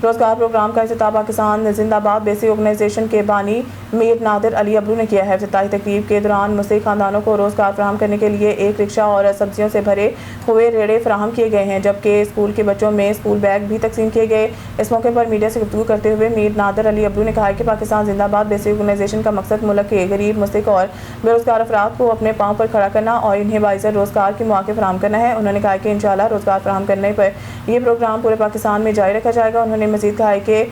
रोज़गार प्रोग्राम का इफ्तिताह पाकिस्तान जिंदाबाद बेसिक ऑर्गेनाइजेशन के बानी मीर नादिर अली अबरू ने किया है। इफ्तिताही तकरीब के दौरान मुस्तहिक खानदानों को रोज़गार फराहम करने के लिए एक रिक्शा और सब्जियों से भरे हुए रेड़े फराहम किए गए हैं, जबकि स्कूल के बच्चों में स्कूल बैग भी तकसीम किए गए। इस मौके पर मीडिया से गुफ्तगू करते हुए मीर नादिर अली अबरू ने कहा कि पाकिस्तान जिंदाबाद बेसिक ऑर्गेनाइजेशन का मकसद मुल्क के गरीब, मुस्तहिक और बेरोज़गार अफराद को अपने पाँव पर खड़ा करना और इन्हें बाइज़्ज़त रोज़गार के मौके फराहम करना है। उन्होंने कहा कि इंशाअल्लाह रोज़गार फराहम करने पर यह प्रोग्राम पूरे पाकिस्तान में जारी रखा जाएगा। उन्होंने मज़ीद कहा कि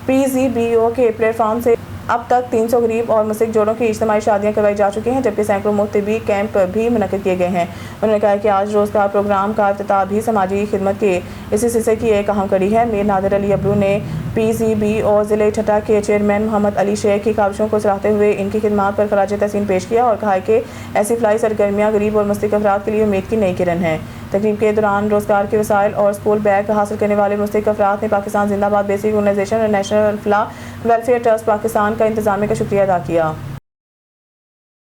PGBO के प्लेटफॉर्म से अब तक 300 गरीब और मुस्तहिक जोड़ों की इज्तिमाई शादियाँ करवाई जा चुकी हैं, जबकि सैकड़ों मुफ्त तिबी कैंप भी मुनक़िद किए गए हैं। उन्होंने कहा कि आज रोज़गार प्रोग्राम का इफ्तिताह भी समाजी खिदमत के इसी सिलसिले की एक अहम कड़ी है। मीर नादिर अली अबरू ने PGBO ज़िले ठट्टा के चेयरमैन मोहम्मद अली शेख की काविशों को सराहते हुए इनकी खिदमत पर खराज तहसीन पेश किया और कहा कि ऐसी फलाई सरगर्मियाँ गरीब और मुस्तहिक अफराद के लिए उम्मीद की नई किरण है। तकरीब के दौरान रोज़गार के वसाइल और स्कूल बैग हासिल करने वाले मुस्तहिक अफराद ने पाकिस्तान जिंदाबाद बेसिक ऑर्गेनाइजेशन और नेशनल फ्ला वेलफेयर ट्रस्ट पाकिस्तान का इंतजामिया का शुक्रिया अदा किया।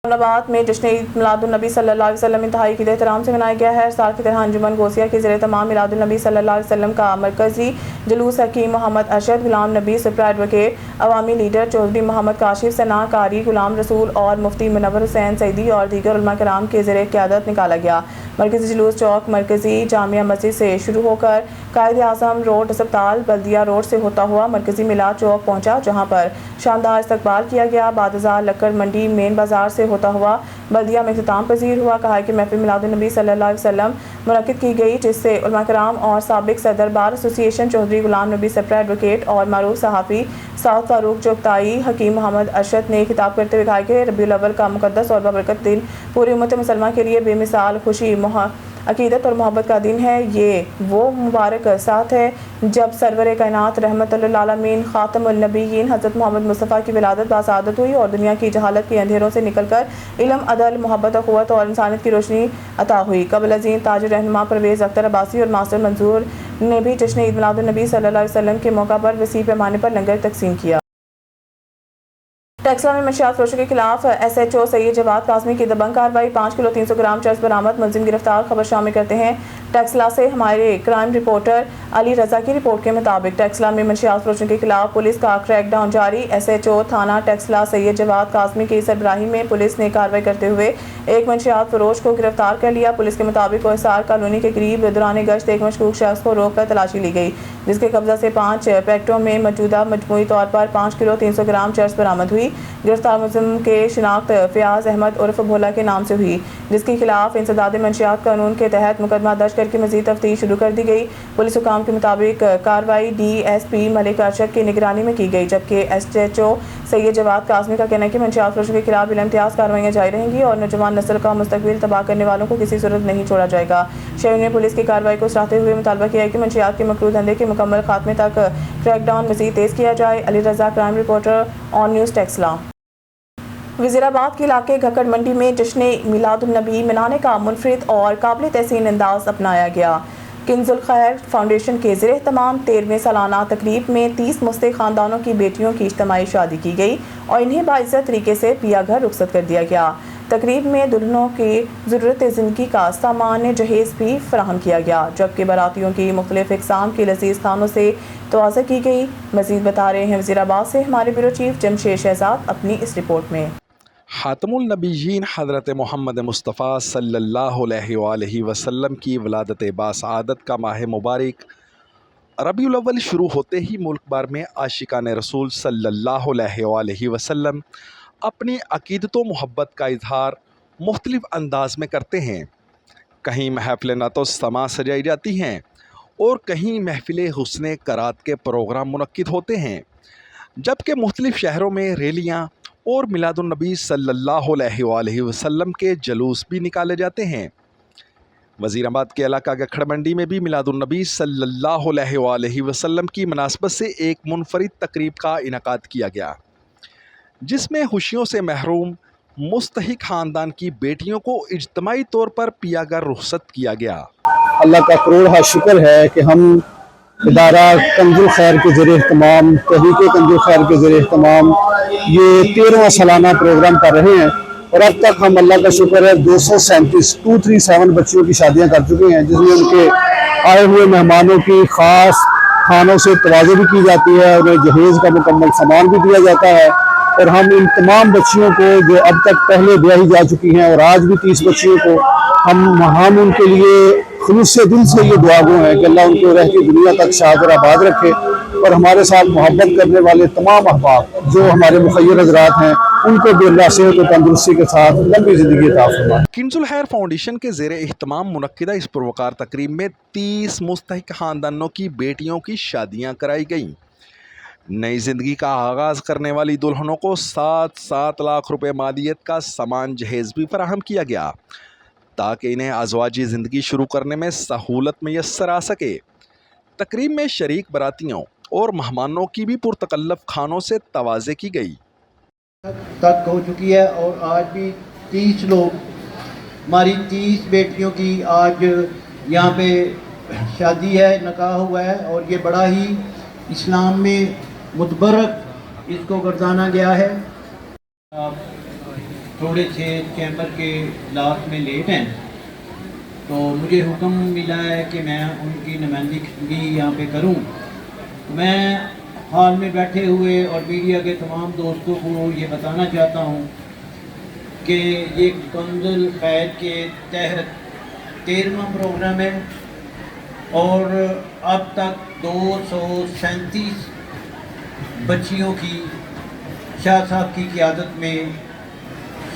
इस्लामाबाद में जश्न ईद मिलादुन्नबी सल्लल्लाहु अलैहि वसल्लम इंतहाई ईद एहतराम से मनाया गया है। हर साल की तरह अंजुमन गौसिया के ज़रिए तमाम मिलादुन्नबी सल्लल्लाहु अलैहि वसल्लम का मरकज़ी जुलूस हकीम मोहम्मद अरशद, गुलाम नबी सुप्रा एडवोकेट, अवामी लीडर चौधरी मोहम्मद काशिफ सना कारी, गुलाम रसूल और मुफ्ती मुनव्वर हुसैन सईदी और दीगर उलमा कराम के ज़रिए क़यादत निकाला गया। मरकज़ी जुलूस चौक मरकज़ी जामिया मस्जिद से शुरू होकर कायद आज़म रोड अस्पताल बल्दिया रोड से होता हुआ मरकजी मिलाद चौक पहुंचा, जहां पर शानदार इस्तकबाल किया गया। बादशाह लक्कड़ मंडी मेन बाजार से होता हुआ बल्दिया में इख्तिताम पजीर हुआ। कहा कि महफिल मिलादुन्नबी सल्लल्लाहु अलैहि वसल्लम मुनक्किद की गई, जिससे उलमा कराम और साबिक सदर bar association Chaudhary Ghulam Nabi Sapra advocate और मारूफ सहाफ़ी साउथ फारूक चुगताई हकीम मोहम्मद अरशद ने खिताब करते हुए कहा कि रबीउल अव्वल का मुक़द्दस और बबरकत दिन पूरी उम्मत मुसलमान के लिए बेमिसाल खुशी, अकीदत और मोहब्बत का दिन है। ये वो मुबारक साथ है जब सरवर कायनात रहमतुल लिल आलमीन ख़ातमुन नबिय्यीन हज़रत मोहम्मद मुस्तफ़ा की विलादत बासआदत हुई और दुनिया की जहालत के अंधेरों से निकलकर इल्म, अदल, मोहब्बत, क़ुव्वत और इंसानियत की रोशनी अता हुई। कबल अज़ीम ताज रहनुमा परवेज़ अख्तर अब्बासी और मास्टर मंजूर ने भी जश्न ईद मिलादुन्नबी सल्लल्लाहु अलैहि वसल्लम के मौका पर वसी पैमाने पर लंगर तक़सीम किया। टेक्सला में मंशियात फरोशों के खिलाफ SHO सैयद जवाद काज़मी की दबंग कार्रवाई, 5 किलो 300 ग्राम चर्स बरामद, मुलजिम गिरफ्तार। खबर शामिल करते हैं टेक्सला से हमारे क्राइम रिपोर्टर अली रजा की रिपोर्ट के मुताबिक टेक्सला में मंशियात फरोशों के खिलाफ पुलिस का क्रैकडाउन जारी। SHO थाना टेक्सला सैयद जवाद काज़मी की सरबराही में पुलिस ने कार्रवाई करते हुए एक मंशियात फरोश को गिरफ्तार कर लिया। पुलिस के मुताबिक कोहिसार कॉलोनी के करीब दौरान गश्त एक मशकूक शख्स को रोक कर तलाशी ली गई, जिसके कब्जा से 5 पैकेटों में मौजूदा मजमूई तौर पर 5 किलो 300 ग्राम चर्स बरामद हुई। गिरफ्तार मुलजिम के शिनाख्त फयाज अहमद उर्फ भोला के नाम से हुई, जिसके खिलाफ इंसदाद मंशियात कानून के तहत मुकदमा दर्ज करके मजीद तफ्तीश शुरू कर दी गई। पुलिस हुकाम के मुताबिक कार्रवाई DSP मलिक अरशद की निगरानी में की गई, जबकि SHO सैयद जवाद काज़मी का कहना है कि मंशियात फरोशों के खिलाफ बिलाइम्तियाज कार्रवाइयाँ जारी रहेंगी और नौजवान नस्ल का मुस्तकबिल तबाह करने वालों को किसी सूरत नहीं छोड़ा जाएगा। शहरी ने पुलिस की कार्रवाई को सराहते हुए मुतालबा किया है कि मंशियात के मकरूह धंधे के मुकम्मल खात्मे तक क्रैकडाउन मजीद तेज़ किया जाए। Ali Raza, crime reporter, on news Taxila. Wazirabad के इलाके घक्कड़ मंडी में जश्न मिलादुन्नबी मनाने का मुनफरिद और काबिल तहसीन अंदाज अपनाया गया। किंजुल खैर फाउंडेशन के ज़रिए तमाम 13वें सालाना तकरीब में 30 मुस्तहिक़ ख़ानदानों की बेटियों की इज्तिमाई शादी की गई और इन्हें बाइज़्ज़त तरीके से पिया घर रुखसत कर दिया गया। तकरीब में दुल्हनों की ज़रूरत ज़िंदगी का सामान जहेज़ भी फराहम किया गया, जबकि बारातियों की मुख्तलिफ़ इक़साम की लज़ीज़ खानों से तवाज़ा की गई। मज़ीद बता रहे हैं वज़ीराबाद से हमारे ब्यूरो चीफ जमशेद शहजाद अपनी इस रिपोर्ट में।
ख़ातमुल नबिय्यीन हज़रत मोहम्मद मुस्तफ़ा सल्लल्लाहु अलैहि वसल्लम की वलादत बासआदत का माह मुबारक रबीउल अव्वल शुरू होते ही मुल्क भर में आशिकान रसूल सल्लल्लाहु अलैहि वसल्लम अपनी अक़ीदत व मोहब्बत का इजहार मुख्तलिफ़ अंदाज में करते हैं। कहीं महफ़िल नातो समा सजाई जाती हैं और कहीं महफ़िल हुस्न करात के प्रोग्राम मुनक्किद होते हैं, जबकि मुख्तलिफ़ शहरों में रैलियाँ और मिलादुन्नबी सल्लल्लाहु अलैहि वसल्लम के जुलूस भी निकाले जाते हैं। वज़ीराबाद के इलाका घक्कड़ मंडी में भी मिलादुन्नबी सल्लल्लाहु अलैहि वसल्लम की मुनासबत से एक मुनफरिद तकरीब का इनेकाद किया गया, जिसमें खुशियों से महरूम मुस्तहिक़ ख़ानदान की बेटियों को इज्तिमाई तौर पर पिया घर रुखसत किया गया।
अल्लाह का करोड़ शुक्र है कि हम इदारा कंजुल खैर के ज़रिए तमाम तहरीक कंजुल खैर के ज़रिए तमाम ये 13वां सालाना प्रोग्राम कर रहे हैं और अब तक हम अल्लाह का शुक्र है 237 बच्चियों की शादियां कर चुके हैं, जिसमें उनके आए हुए मेहमानों की ख़ास खानों से तवाज़ो भी की जाती है, उन्हें जहेज़ का मुकम्मल सामान भी दिया जाता है। और हम इन तमाम बच्चियों को जो अब तक पहले ब्याही जा चुकी हैं और आज भी 30 बच्चियों को हम उनके लिए खुलूस से दिल से ये दुआ गो हैं कि अल्लाह उनको रहती दुनिया तक शाद और आबाद रखे और हमारे साथ मोहब्बत करने वाले तमाम अहबाब जो हमारे मुखय्यर हज़रात हैं उनको भी अल्लाह सेहत और तंदुरुस्ती के साथ लंबी ज़िंदगी अता फरमाए।
किंजुल खैर फाउंडेशन के ज़ेरे एहतमाम मुनक्किदा इस पुरवकार तकरीब में 30 मुस्तहिक़ ख़ानदानों की बेटियों की शादियाँ कराई गईं। नई ज़िंदगी का आगाज़ करने वाली दुल्हनों को 7 लाख रुपए मालियत का सामान जहेज़ भी फराहम किया गया, ताकि इन्हें अज़वाजी ज़िंदगी शुरू करने में सहूलत मैसर आ सके। तकरीब में शरीक बरातियों और मेहमानों की भी पुरतकल्लफ़ खानों से तवाज़े की गई।
तक हो चुकी है और आज भी 30 लोग, हमारी 30 बेटियों की आज यहाँ पे शादी है, निकाह हुआ है और ये बड़ा ही इस्लाम में मुतबरक इसको गर्दाना गया है। थोड़े से चैम्बर के लास्ट में लेट हैं तो मुझे हुक्म मिला है कि मैं उनकी नुमाइंदगी यहाँ पे करूँ। मैं हाल में बैठे हुए और मीडिया के तमाम दोस्तों को ये बताना चाहता हूँ कि ये कंजुल खैर के तहत 13वां प्रोग्राम है और अब तक 237 बच्चियों की शाह साहब की क़यादत में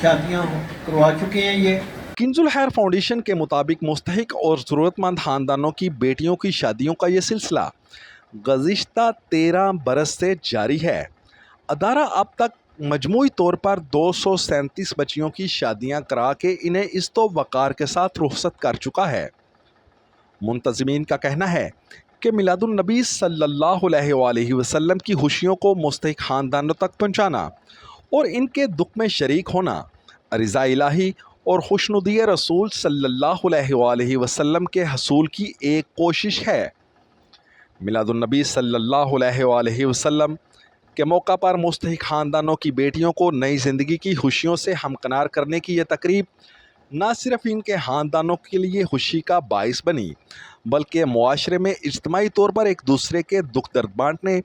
शादियाँ करवा चुके हैं। ये
किंजुल खैर फाउंडेशन के मुताबिक मुस्तहिक और ज़रूरतमंद ख़ानदानों की बेटियों की शादियों का ये सिलसिला गुज़िश्ता 13 बरस से जारी है। अदारा अब तक मजमूई तौर पर 237 बच्चियों की शादियां करा के इन्हें इस्तो वक़ार के साथ रुखसत कर चुका है। मुंतज़मीन का कहना है कि मिलादुन नबी सल्लल्लाहु अलैहि वसल्लम की खुशियों को मुस्तहिक ख़ानदानों तक पहुँचाना और इनके दुख में शरीक होना रिज़ा इलाही और खुशनुदी रसूल सल्लल्लाहु अलैहि वसल्लम के हसूल की एक कोशिश है। मिलादुन नबी सल्लल्लाहु अलैहि वसल्लम के मौका पर मुस्तहिक ख़ानदानों की बेटियों को नई ज़िंदगी की खुशियों से हमकनार करने की यह तकरीब न सिर्फ इनके ख़ानदानों के लिए खुशी का बाइस बनी, बल्कि मुआशरे में इज्तिमाई तौर पर एक दूसरे के दुख दर्द बांटने,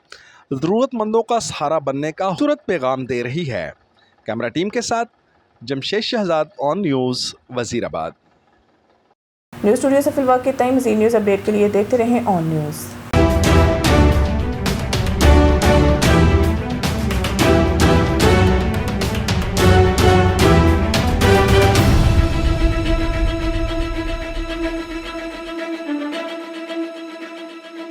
ज़रूरतमंदों का सहारा बनने का खूबसूरत पैगाम दे रही है। कैमरा टीम के साथ Jamshed Shahzad, on news, Wazirabad.
News studio से फिलहाल के टाइम मज़ीद न्यूज़ अपडेट के लिए देखते रहें ऑन न्यूज़।